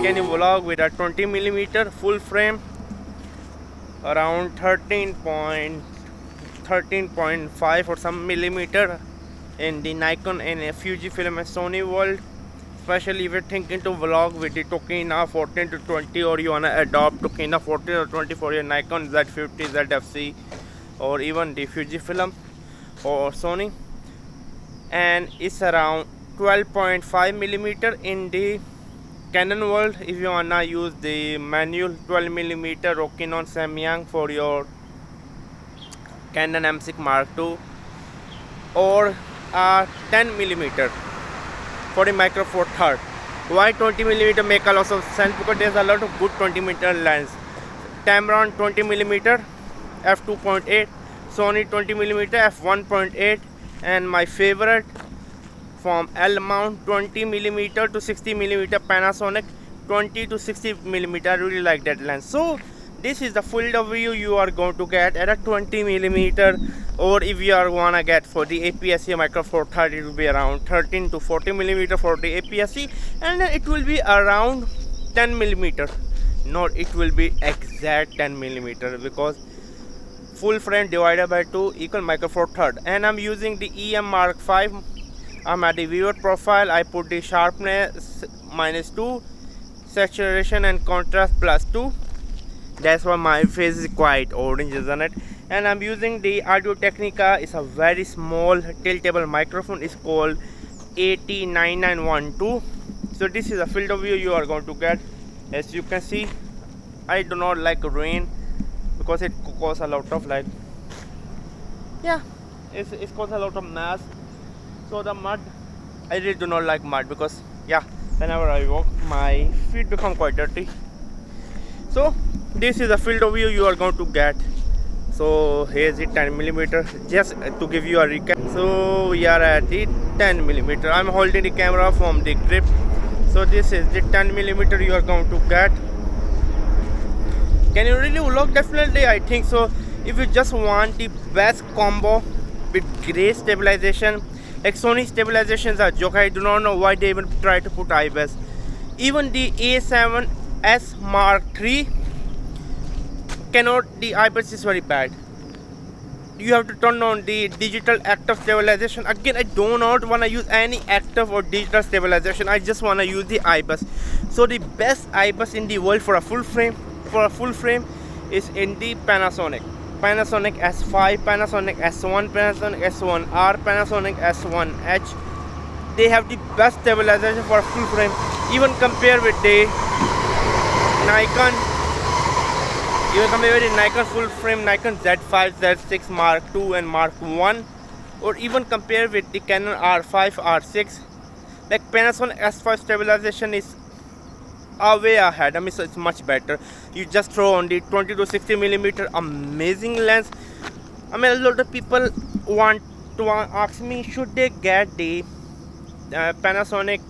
taken a vlog with a 20mm full frame around 13.5 or some millimeter in the Nikon and a Fujifilm and Sony world. Especially if you're thinking to vlog with the Tokina 14 to 20, or you wanna adopt Tokina 14 or 20 for your Nikon Z50, ZFC, or even the Fujifilm or Sony. And it's around 12.5 millimeter in the Canon world. If you wanna use the manual 12mm Rokinon Samyang for your Canon M6 Mark II, or 10mm for the Micro Four Third. Why 20mm make a lot of sense? Because there's a lot of good 20mm lens. Tamron 20mm F2.8, Sony 20mm F1.8, and my favorite from L mount 20mm to 60mm Panasonic 20 to 60mm. I really like that lens. So this is the field of view you are going to get at a 20mm, or if you are wanna get for the APS-C Micro Four Third, it will be around 13 to 40mm for the APS-C, and it will be around 10mm. Not it will be exact 10mm, because full frame divided by 2 equal Micro Four Third. And I'm using the EM Mark V. I'm at the viewer profile. I put the sharpness -2, saturation and contrast +2. That's why my face is quite orange, isn't it? And I'm using the Audio Technica. It's a very small tiltable microphone. It's called AT9912. So this is a field of view you are going to get. As you can see, I do not like rain because it causes a lot of it's caused a lot of mess. So the mud, I really do not like mud, because whenever I walk my feet become quite dirty. So this is the field of view you are going to get. So here's the 10mm, just to give you a recap. So we are at the 10mm. I'm holding the camera from the grip. So this is the 10mm you are going to get. Can you really vlog? Definitely, I think so. If you just want the best combo with great stabilization, like Sony stabilizations are joke. I do not know why they even try to put IBIS. Even the A7S Mark III cannot. The IBIS is very bad. You have to turn on the digital active stabilization. Again, I do not want to use any active or digital stabilization. I just want to use the IBIS. So the best IBIS in the world for a full frame is in the Panasonic S5, Panasonic S1, Panasonic S1R, Panasonic S1H. They have the best stabilization for a full frame. Even compare with the Nikon. Full frame Nikon Z5, Z6 Mark II and Mark I, or even compare with the Canon R5, R6. Like Panasonic S5 stabilization is way ahead. I mean, so it's much better. You just throw on the 20 to 60mm amazing lens. I mean, a lot of people want to ask me, should they get the Panasonic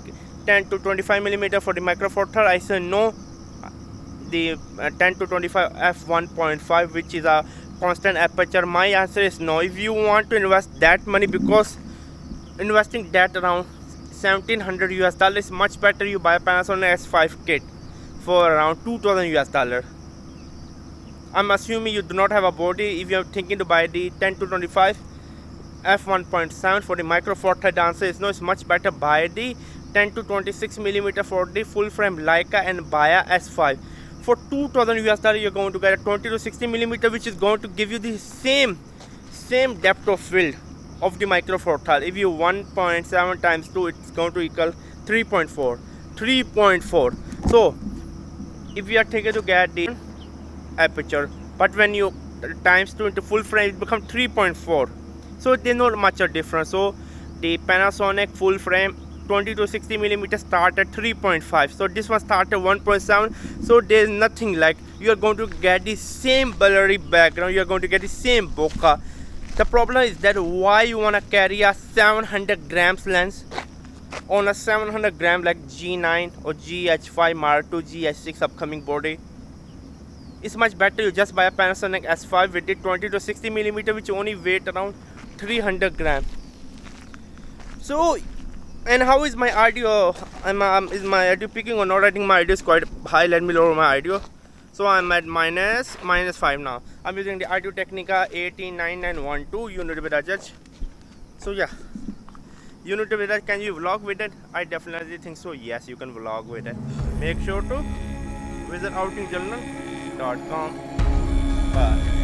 10 to 25mm for the Micro Four Third? I say no. The 10 to 25 F1.5, which is a constant aperture. My answer is no. If you want to invest that money, because investing that around $1,700 is much better. You buy a Panasonic S5 kit for around $2,000. I'm assuming you do not have a body. If you're thinking to buy the 10 to 25 F1.7 for the Micro Four Third, answer is no. It's much better buy the 10 to 26mm for the full frame Leica and buy a S5. For $2,000 you're going to get a 20 to 60mm, which is going to give you the same depth of field of the Micro Four Third. If you 1.7 times 2, it's going to equal 3.4. So if you are taking to get the aperture, but when you times 2 into full frame, it becomes 3.4. So there's not much a difference. So the Panasonic full frame 20 to 60mm start at 3.5. So this one start at 1.7. So there's nothing like you are going to get the same blurry background. You are going to get the same bokeh. The problem is that why you want to carry a 700 grams lens on a 700 gram like G9 or GH5 Mark II, GH6 upcoming body. It's much better you just buy a Panasonic S5 with the 20 to 60mm, which only weight around 300 grams. So And how is my audio? Is my audio picking or not? I think my audio is quite high. Let me lower my audio. So I'm at minus 5 now. I'm using the Audio Technica 18912 unit with a judge. So yeah, unit with that. Can you vlog with it? I definitely think so. Yes, you can vlog with it. Make sure to visit outingjournal.com. Bye.